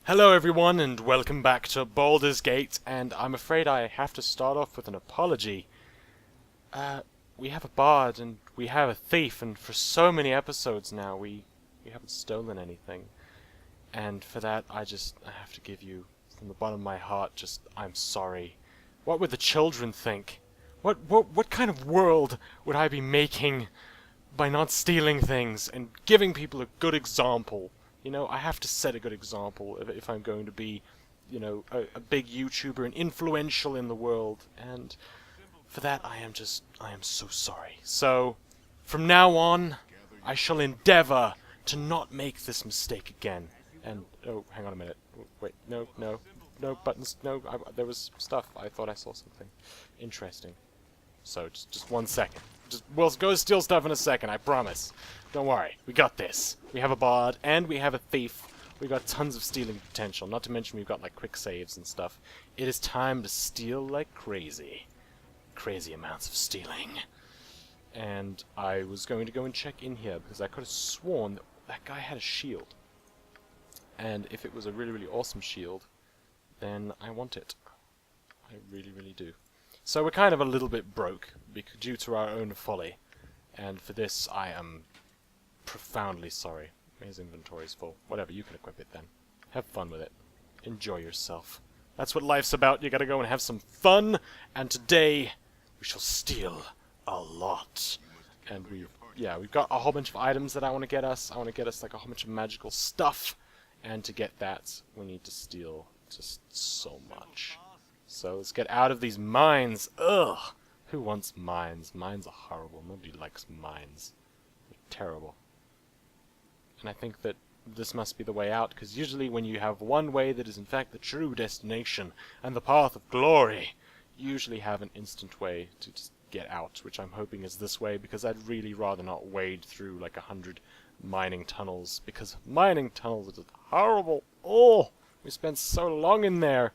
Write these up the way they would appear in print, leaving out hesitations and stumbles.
Hello everyone and welcome back to Baldur's Gate, and I'm afraid I have to start off with an apology. We have a bard and we have a thief, and for so many episodes now we haven't stolen anything. And for that I have to give you, from the bottom of my heart, I'm sorry. What would the children think? What kind of world would I be making by not stealing things and giving people a good example? You know, I have to set a good example if I'm going to be, you know, a big YouTuber and influential in the world. And for that, I am so sorry. So, from now on, I shall endeavor to not make this mistake again. And, oh, hang on a minute. Wait, no, buttons, no, there was stuff. I thought I saw something interesting. So, just 1 second. We'll go steal stuff in a second, I promise. Don't worry, we got this. We have a bard, and we have a thief. We got tons of stealing potential, not to mention we've got, like, quick saves and stuff. It is time to steal like crazy. Crazy amounts of stealing. And I was going to go and check in here, because I could have sworn that guy had a shield. And if it was a really, really awesome shield, then I want it. I really, really do. So we're kind of a little bit broke, due to our own folly. And for this, I am profoundly sorry. His inventory's full. Whatever, you can equip it then. Have fun with it. Enjoy yourself. That's what life's about. You gotta go and have some fun. And today, we shall steal a lot. And we've got a whole bunch of items that I want to get us. I want to get us like a whole bunch of magical stuff. And to get that, we need to steal just so much. So let's get out of these mines. Ugh! Who wants mines? Mines are horrible. Nobody likes mines. They're terrible. And I think that this must be the way out, because usually when you have one way that is in fact the true destination and the path of glory, you usually have an instant way to just get out, which I'm hoping is this way, because I'd really rather not wade through like 100 mining tunnels, because mining tunnels are just horrible. Oh! We spent so long in there.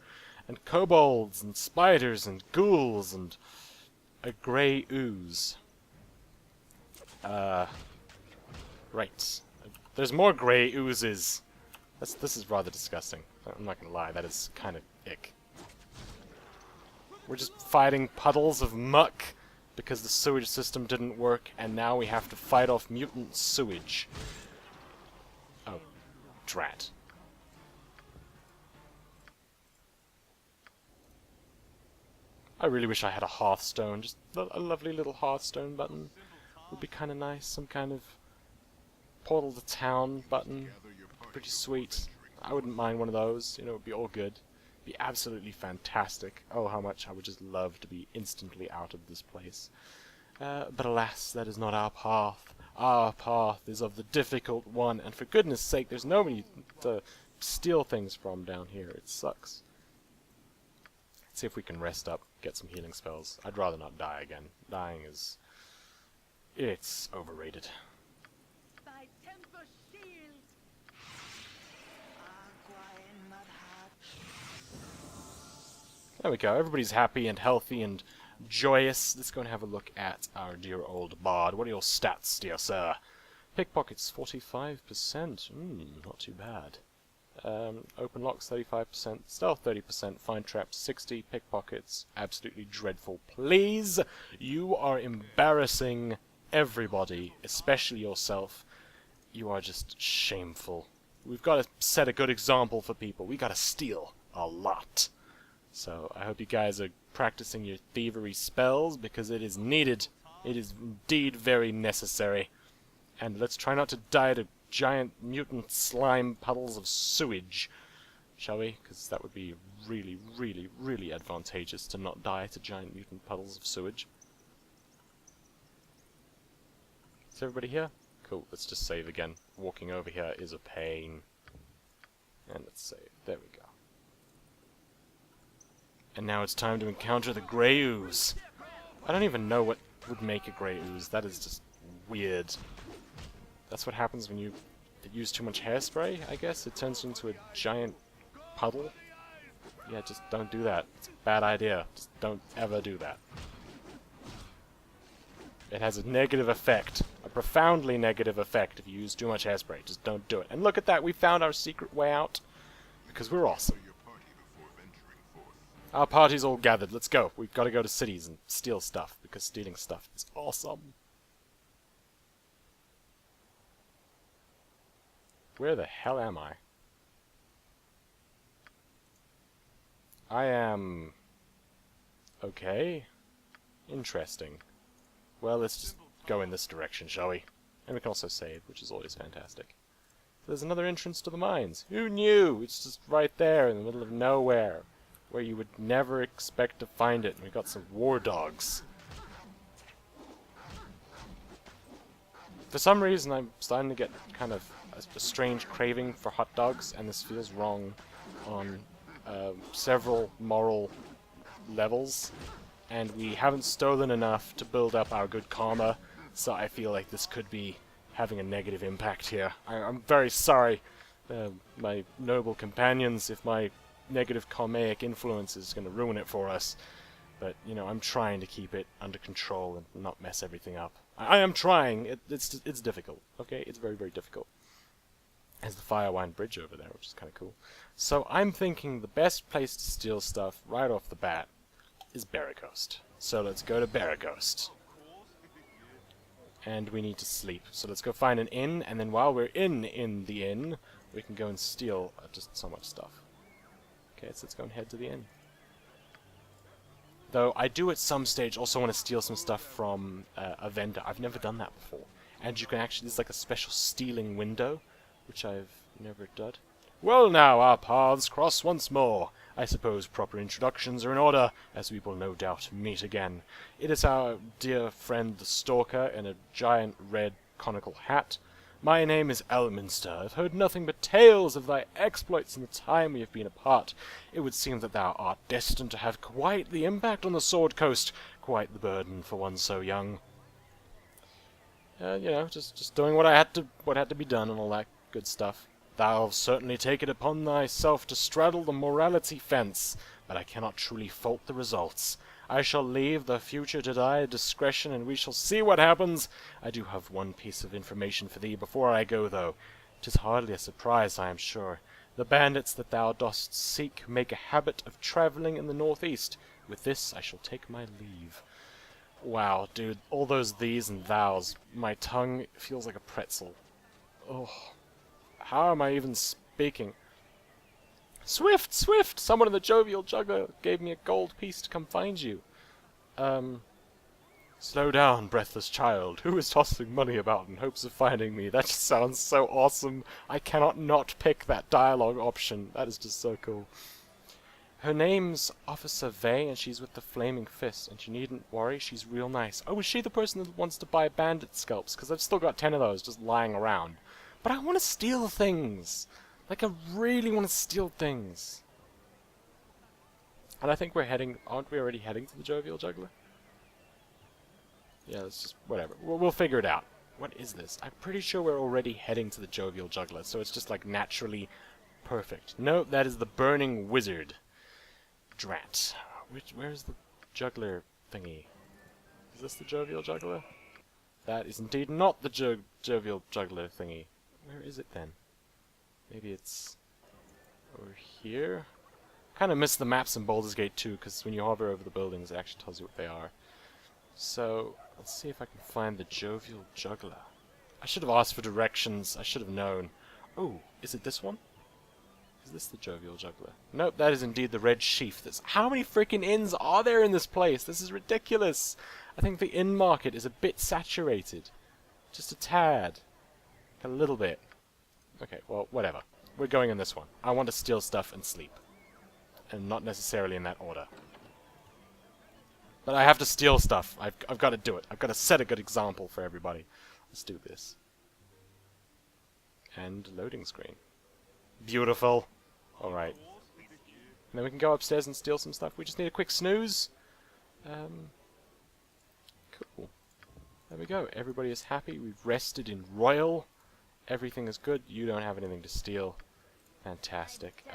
And kobolds, and spiders, and ghouls, and a grey ooze. Right. There's more grey oozes. This is rather disgusting. I'm not gonna lie, that is kind of ick. We're just fighting puddles of muck because the sewage system didn't work, and now we have to fight off mutant sewage. Oh, drat. I really wish I had a hearthstone, just a lovely little hearthstone button would be kind of nice, some kind of portal to town button, pretty sweet. I wouldn't mind one of those, you know, it would be all good. Be absolutely fantastic. Oh, how much I would just love to be instantly out of this place. But alas, that is not our path. Our path is of the difficult one, and for goodness sake, there's nobody to steal things from down here. It sucks. See if we can rest up, get some healing spells. I'd rather not die again. Dying is... it's overrated. There we go, everybody's happy and healthy and joyous. Let's go and have a look at our dear old bard. What are your stats, dear sir? Pickpockets 45%, not too bad. Open locks 35%, stealth 30%, find traps 60, pickpockets absolutely dreadful. Please, you are embarrassing everybody, especially yourself. You are just shameful. We've got to set a good example for people. We got to steal a lot. So I hope you guys are practicing your thievery spells, because it is needed. It is indeed very necessary. And let's try not to die to giant mutant slime puddles of sewage, shall we? Because that would be really, really, really advantageous to not die to giant mutant puddles of sewage. Is everybody here? Cool, let's just save again. Walking over here is a pain. And let's save. There we go. And now it's time to encounter the grey ooze. I don't even know what would make a grey ooze. That is just weird. That's what happens when you use too much hairspray, I guess. It turns into a giant puddle. Yeah, just don't do that. It's a bad idea. Just don't ever do that. It has a negative effect. A profoundly negative effect if you use too much hairspray. Just don't do it. And look at that, we found our secret way out. because we're awesome. Our party's all gathered. Let's go. We've got to go to cities and steal stuff, because stealing stuff is awesome. Where the hell am I? I am... okay. Interesting. Well, let's just go in this direction, shall we? And we can also save, which is always fantastic. There's another entrance to the mines. Who knew? It's just right there in the middle of nowhere, where you would never expect to find it. And we got some war dogs. For some reason, I'm starting to get kind of a strange craving for hot dogs, and this feels wrong on several moral levels. And we haven't stolen enough to build up our good karma, so I feel like this could be having a negative impact here. I'm very sorry, my noble companions, if my negative karmic influence is going to ruin it for us. But, you know, I'm trying to keep it under control and not mess everything up. I am trying. It's difficult, okay? It's very, very difficult. There's the Firewind Bridge over there, which is kind of cool. So I'm thinking the best place to steal stuff right off the bat is Barracoast. So let's go to Barracoast. And we need to sleep. So let's go find an inn, and then while we're in the inn, we can go and steal just so much stuff. Okay, so let's go and head to the inn. Though I do at some stage also want to steal some stuff from a vendor. I've never done that before. And you can actually, there's like a special stealing window, which I've never done. Well now, our paths cross once more. I suppose proper introductions are in order, as we will no doubt meet again. It is our dear friend the Stalker in a giant red conical hat. My name is Elminster. I've heard nothing but tales of thy exploits in the time we have been apart. It would seem that thou art destined to have quite the impact on the Sword Coast, quite the burden for one so young. You know, just doing what had to be done and all that good stuff. Thou'll certainly take it upon thyself to straddle the morality fence, but I cannot truly fault the results. I shall leave the future to thy discretion, and we shall see what happens. I do have one piece of information for thee before I go, though. 'Tis hardly a surprise, I am sure. The bandits that thou dost seek make a habit of travelling in the northeast. With this I shall take my leave. Wow, dude, all those these and thous. My tongue feels like a pretzel. Oh, how am I even speaking? Swift, Swift! Someone in the Jovial Juggler gave me a gold piece to come find you. Slow down, breathless child. Who is tossing money about in hopes of finding me? That just sounds so awesome. I cannot not pick that dialogue option. That is just so cool. Her name's Officer Vey, and she's with the Flaming Fist, and you needn't worry, she's real nice. Oh, is she the person that wants to buy bandit scalps? Because I've still got 10 of those just lying around. But I want to steal things! Like, I really want to steal things. And I think we're heading... Aren't we already heading to the Jovial Juggler? Yeah, let's just... whatever. We'll figure it out. What is this? I'm pretty sure we're already heading to the Jovial Juggler, so it's just, like, naturally perfect. No, that is the Burning Wizard. Drat. Where's the juggler thingy? Is this the Jovial Juggler? That is indeed not the Jovial Juggler thingy. Where is it then? Maybe it's over here? Kind of miss the maps in Baldur's Gate 2, because when you hover over the buildings it actually tells you what they are. So, let's see if I can find the Jovial Juggler. I should have asked for directions, I should have known. Oh, is it this one? Is this the Jovial Juggler? Nope, that is indeed the Red Sheaf. How many freaking inns are there in this place? This is ridiculous! I think the inn market is a bit saturated. Just a tad. A little bit. Okay, well, whatever. We're going in this one. I want to steal stuff and sleep. And not necessarily in that order. But I have to steal stuff. I've got to do it. I've got to set a good example for everybody. Let's do this. And loading screen. Beautiful. Alright. And then we can go upstairs and steal some stuff. We just need a quick snooze. Cool. There we go. Everybody is happy. We've rested in royal. Everything is good. You don't have anything to steal. Fantastic.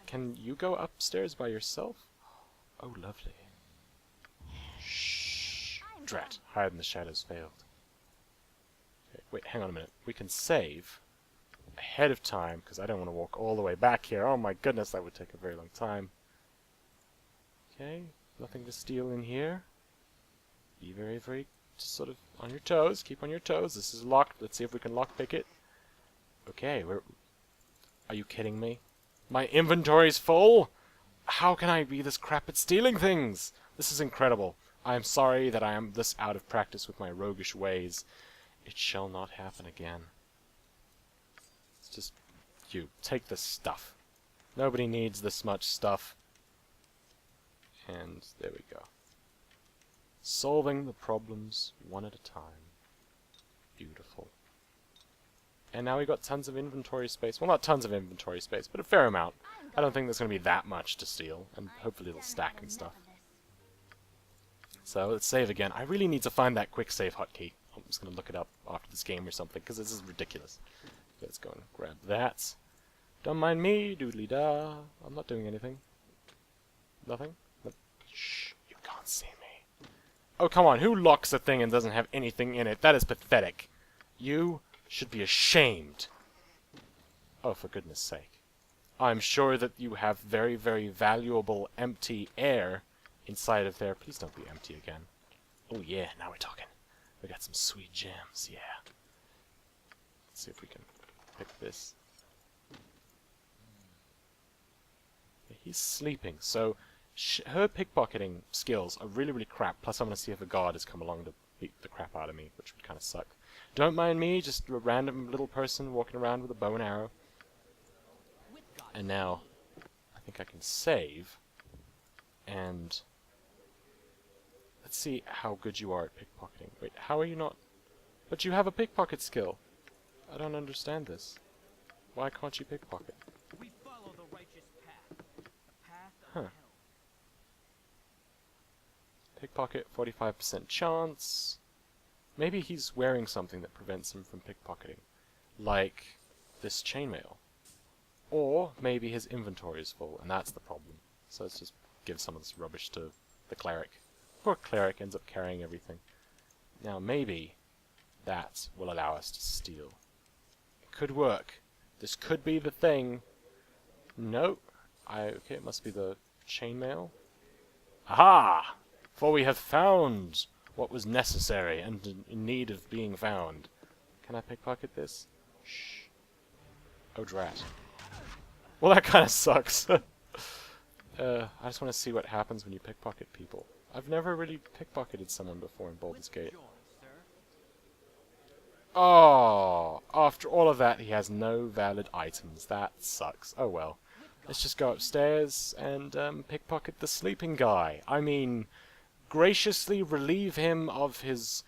Can you go upstairs by yourself? Oh, lovely. Shh. Drat. Hide in the shadows failed. Okay, wait, hang on a minute. We can save. ahead of time, because I don't want to walk all the way back here. Oh my goodness, that would take a very long time. Okay, nothing to steal in here. Be very, very just sort of on your toes. Keep on your toes. This is locked. Let's see if we can lockpick it. Okay, are you kidding me? My inventory's full? How can I be this crap at stealing things? This is incredible. I am sorry that I am this out of practice with my roguish ways. It shall not happen again. It's just, you, take this stuff. Nobody needs this much stuff. And there we go. Solving the problems one at a time. Beautiful. And now we've got tons of inventory space. Well, not tons of inventory space, but a fair amount. I don't think there's going to be that much to steal, and hopefully it'll stack and stuff. So let's save again. I really need to find that quick save hotkey. I'm just going to look it up after this game or something, because this is ridiculous. Let's go and grab that. Don't mind me, doodly-da. I'm not doing anything. Nothing? Shh, you can't see me. Oh, come on, who locks a thing and doesn't have anything in it? That is pathetic. You should be ashamed. Oh, for goodness sake. I'm sure that you have very, very valuable empty air inside of there. Please don't be empty again. Oh yeah, now we're talking. We got some sweet gems, yeah. Let's see if we can pick this. Yeah, he's sleeping, so her pickpocketing skills are really, really crap. Plus I'm going to see if a guard has come along to beat the crap out of me, which would kind of suck. Don't mind me, just a random little person walking around with a bow and arrow. And now, I think I can save. And let's see how good you are at pickpocketing. Wait, how are you not? But you have a pickpocket skill. I don't understand this. Why can't you pickpocket? We follow the righteous path. Path of Huh. hell. Pickpocket, 45% chance. Maybe he's wearing something that prevents him from pickpocketing. Like this chainmail. Or maybe his inventory is full, and that's the problem. So let's just give some of this rubbish to the cleric. Poor cleric ends up carrying everything. Now maybe that will allow us to steal. It could work. This could be the thing. No. Okay, it must be the chainmail. Aha! For we have found what was necessary and in need of being found. Can I pickpocket this? Shh. Oh, drat. Well, that kind of sucks. I just want to see what happens when you pickpocket people. I've never really pickpocketed someone before in Baldur's Gate. Oh, after all of that, he has no valid items. That sucks. Oh well. Let's just go upstairs and pickpocket the sleeping guy. I mean, graciously relieve him of his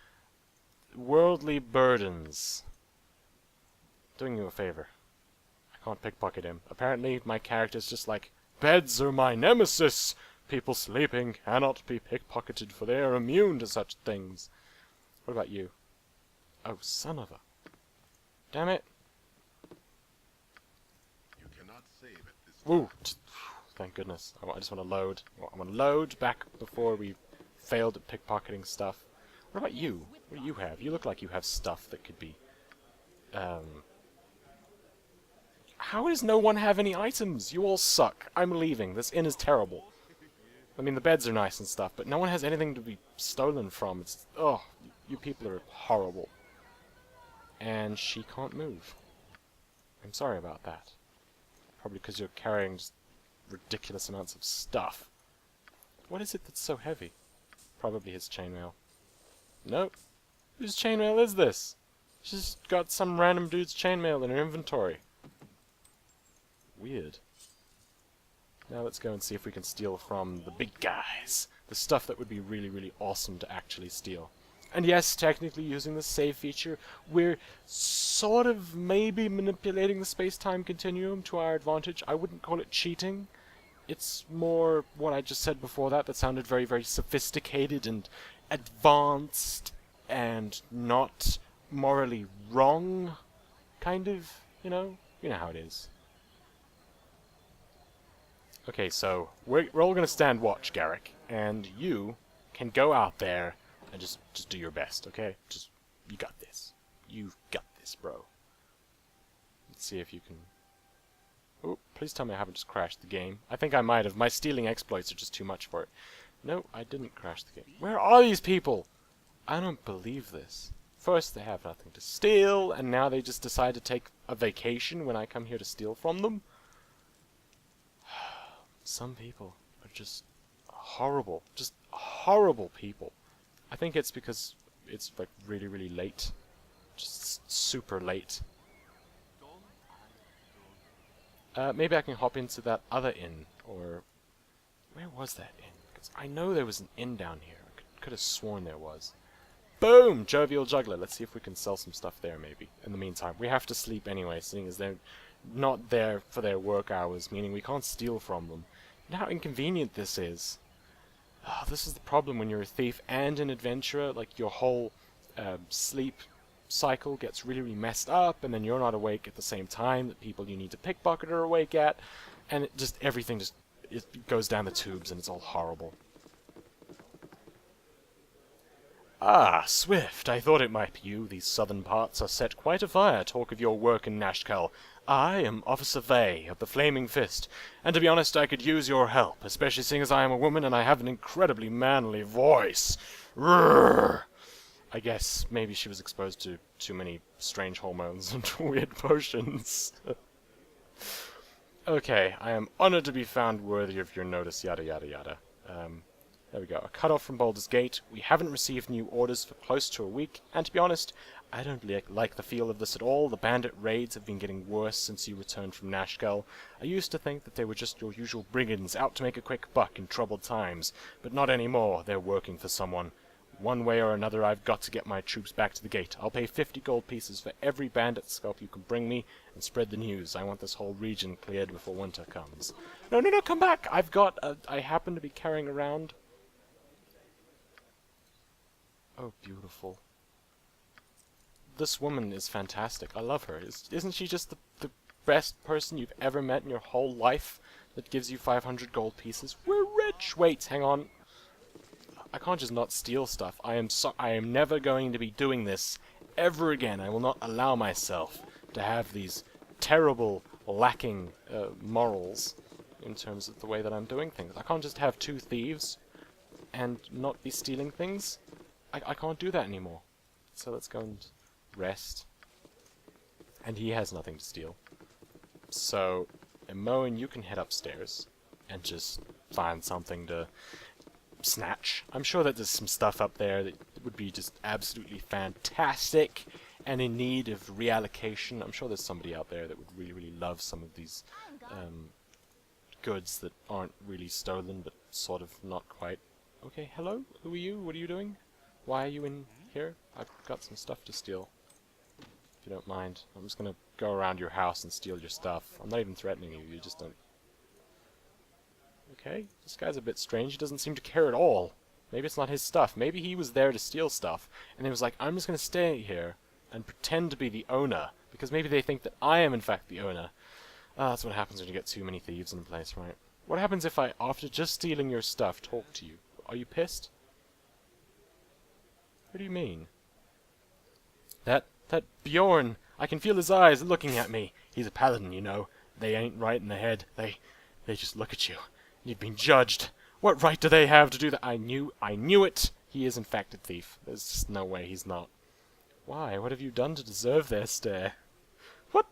worldly burdens. Doing you a favor. I can't pickpocket him. Apparently, my character's just like, beds are my nemesis. People sleeping cannot be pickpocketed, for they are immune to such things. What about you? Oh, son of a... Damn it. You cannot save at this Woo! Thank goodness. I just want to load. I want to load back before we failed at pickpocketing stuff. What about you? What do you have? You look like you have stuff that could be... How does no one have any items? You all suck. I'm leaving. This inn is terrible. I mean, the beds are nice and stuff, but no one has anything to be stolen from. It's... Oh, you people are horrible. And she can't move. I'm sorry about that. Probably because you're carrying just ridiculous amounts of stuff. What is it that's so heavy? Probably his chainmail. Nope. Whose chainmail is this? She's got some random dude's chainmail in her inventory. Weird. Now let's go and see if we can steal from the big guys. The stuff that would be really, really awesome to actually steal. And yes, technically using the save feature, we're sort of maybe manipulating the space-time continuum to our advantage. I wouldn't call it cheating. It's more what I just said before that sounded very, very sophisticated and advanced and not morally wrong, kind of, you know how it is. Okay, so we're all going to stand watch, Garrick, and you can go out there and just do your best, okay? You got this. You've got this, bro. Let's see if you can... Oh, please tell me I haven't just crashed the game. I think I might have. My stealing exploits are just too much for it. No, I didn't crash the game. Where are these people? I don't believe this. First they have nothing to steal, and now they just decide to take a vacation when I come here to steal from them? Some people are just horrible. Just horrible people. I think it's because it's like really, really late. Just super late. Maybe I can hop into that other inn, or... Where was that inn? Because I know there was an inn down here. I could have sworn there was. Boom! Jovial Juggler. Let's see if we can sell some stuff there, maybe. In the meantime, we have to sleep anyway, seeing as they're not there for their work hours, meaning we can't steal from them. And how inconvenient this is. Oh, this is the problem when you're a thief and an adventurer. Like, your whole sleep cycle gets really, really messed up, and then you're not awake at the same time that people you need to pickpocket are awake at, and it just, everything just, it goes down the tubes, and it's all horrible. Ah, Swift, I thought it might be you. These southern parts are set quite afire. Talk of your work in Nashkel. I am Officer Vey of the Flaming Fist, and to be honest, I could use your help, especially seeing as I am a woman and I have an incredibly manly voice. Rrrr. I guess maybe she was exposed to too many strange hormones and weird potions. Okay, I am honored to be found worthy of your notice, yada yada yada. There we go, a cut-off from Baldur's Gate. We haven't received new orders for close to a week, and to be honest, I don't like the feel of this at all. The bandit raids have been getting worse since you returned from Nashkel. I used to think that they were just your usual brigands out to make a quick buck in troubled times, but not anymore. They're working for someone. One way or another, I've got to get my troops back to the gate. I'll pay 50 gold pieces for every bandit scalp you can bring me, and spread the news. I want this whole region cleared before winter comes. No, no, no, come back! I happen to be carrying around... Oh, beautiful. This woman is fantastic. I love her. Isn't she just the best person you've ever met in your whole life that gives you 500 gold pieces? We're rich! Wait, hang on. I can't just not steal stuff. I am never going to be doing this ever again. I will not allow myself to have these terrible, lacking morals in terms of the way that I'm doing things. I can't just have two thieves and not be stealing things. I can't do that anymore. So let's go and rest. And he has nothing to steal. So, Emoan, you can head upstairs and just find something to snatch. I'm sure that there's some stuff up there that would be just absolutely fantastic and in need of reallocation. I'm sure there's somebody out there that would really, really love some of these goods that aren't really stolen, but sort of not quite. Okay, hello? Who are you? What are you doing? Why are you in here? I've got some stuff to steal. If you don't mind. I'm just gonna go around your house and steal your stuff. I'm not even threatening you, you just don't... Okay, this guy's a bit strange. He doesn't seem to care at all. Maybe it's not his stuff. Maybe he was there to steal stuff, and he was like, I'm just gonna stay here and pretend to be the owner, because maybe they think that I am in fact the owner. That's what happens when you get too many thieves in a place, right? What happens if I, after just stealing your stuff, talk to you? Are you pissed? What do you mean? That Bjorn, I can feel his eyes looking at me. He's a paladin, you know. They ain't right in the head. They just look at you. You've been judged. What right do they have to do that? I knew it. He is in fact a thief. There's just no way he's not. Why? What have you done to deserve their stare? What?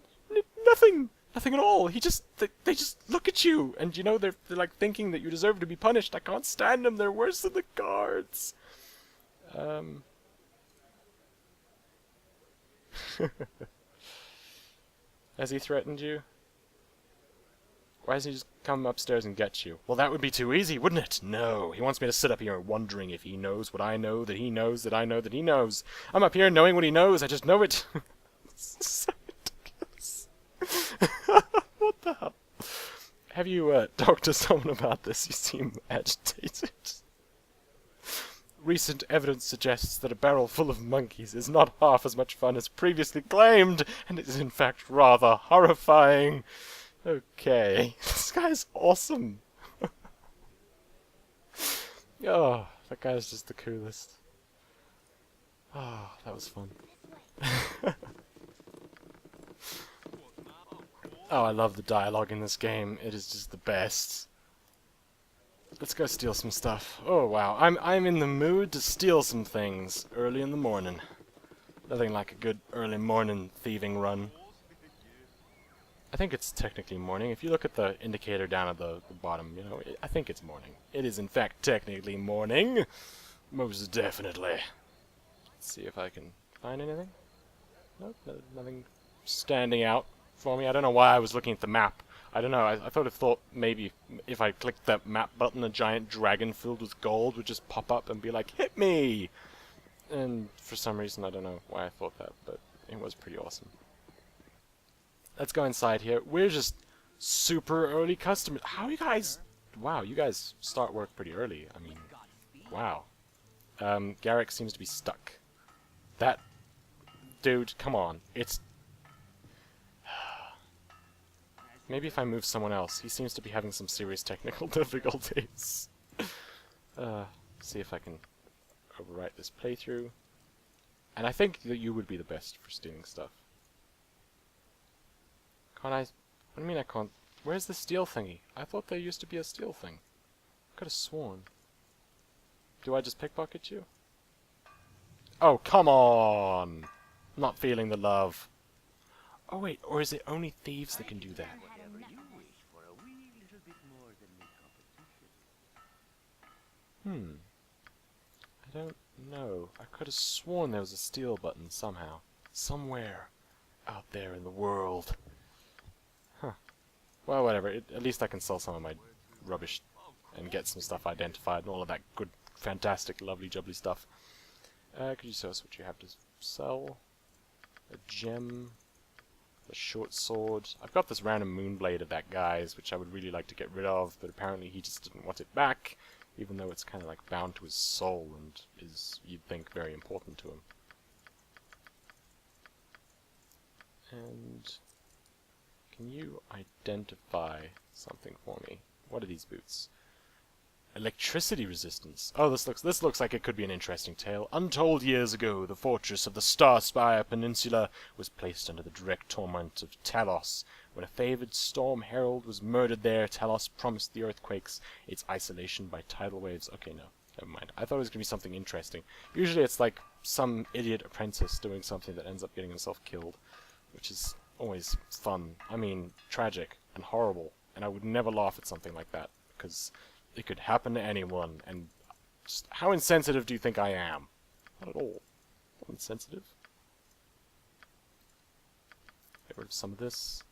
Nothing. Nothing at all. They just look at you, and you know they're like thinking that you deserve to be punished. I can't stand them. They're worse than the guards. Has he threatened you? Why doesn't he just come upstairs and get you? Well, that would be too easy, wouldn't it? No, he wants me to sit up here wondering if he knows what I know, that he knows, that I know, that he knows. I'm up here knowing what he knows, I just know it. So ridiculous. What the hell? Have you talked to someone about this? You seem agitated. Recent evidence suggests that a barrel full of monkeys is not half as much fun as previously claimed, and it is in fact rather horrifying. Okay, this guy's awesome. Oh, that guy's just the coolest. Oh, that was fun. Oh, I love the dialogue in this game. It is just the best. Let's go steal some stuff. Oh wow, I'm in the mood to steal some things early in the morning. Nothing like a good early morning thieving run. I think it's technically morning. If you look at the indicator down at the bottom, you know, I think it's morning. It is in fact technically morning. Most definitely. Let's see if I can find anything. Nope, nothing standing out for me. I don't know why I was looking at the map. I don't know, I thought maybe if I clicked that map button, a giant dragon filled with gold would just pop up and be like, hit me! And for some reason, I don't know why I thought that, but it was pretty awesome. Let's go inside here. We're just super early customers. How you guys... Wow, you guys start work pretty early. I mean, wow. Garrick seems to be stuck. That... Dude, come on. It's... Maybe if I move someone else. He seems to be having some serious technical difficulties. See if I can overwrite this playthrough. And I think that you would be the best for stealing stuff. Can't I... What do you mean I can't... Where's the steal thingy? I thought there used to be a steal thing. Could have sworn. Do I just pickpocket you? Oh, come on! Not feeling the love. Oh wait, or is it only thieves that can do that? I don't know. I could have sworn there was a steal button somehow. Somewhere out there in the world. Huh. Well, whatever. At least I can sell some of my rubbish and get some stuff identified and all of that good, fantastic, lovely, jubbly stuff. Could you show us what you have to sell? A gem. A short sword. I've got this random moonblade of that guy's, which I would really like to get rid of, but apparently he just didn't want it back, even though it's kind of like bound to his soul and is, you'd think, very important to him. And can you identify something for me? What are these boots? Electricity resistance. Oh, this looks like it could be an interesting tale. Untold years ago, the fortress of the Starspire Peninsula was placed under the direct torment of Talos. When a favored storm herald was murdered there, Talos promised the earthquakes its isolation by tidal waves. Okay, no, never mind. I thought it was going to be something interesting. Usually it's like some idiot apprentice doing something that ends up getting himself killed, which is always fun. I mean, tragic and horrible, and I would never laugh at something like that, because it could happen to anyone, and just how insensitive do you think I am? Not at all. Not insensitive. Get rid of some of this.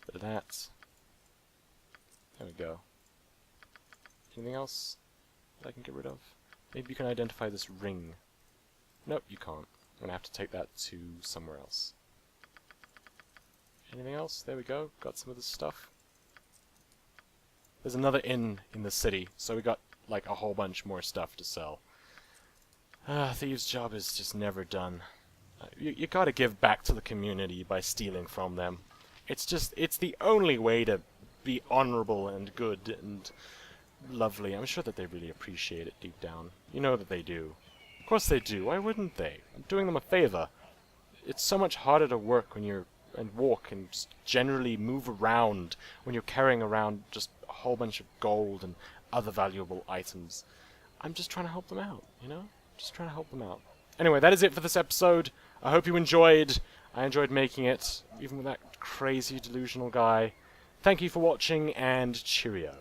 Bit of that. There we go. Anything else that I can get rid of? Maybe you can identify this ring. Nope, you can't. I'm gonna have to take that to somewhere else. Anything else? There we go. Got some of this stuff. There's another inn in the city, so we got like a whole bunch more stuff to sell. Thieves' job is just never done. You gotta give back to the community by stealing from them. It's the only way to be honorable and good and lovely. I'm sure that they really appreciate it deep down. You know that they do. Of course they do. Why wouldn't they? I'm doing them a favor. It's so much harder to work when you're and walk and just generally move around when you're carrying around just a whole bunch of gold and other valuable items. I'm just trying to help them out, you know? Just trying to help them out. Anyway, that is it for this episode. I hope you enjoyed. I enjoyed making it, even with that crazy delusional guy. Thank you for watching, and cheerio.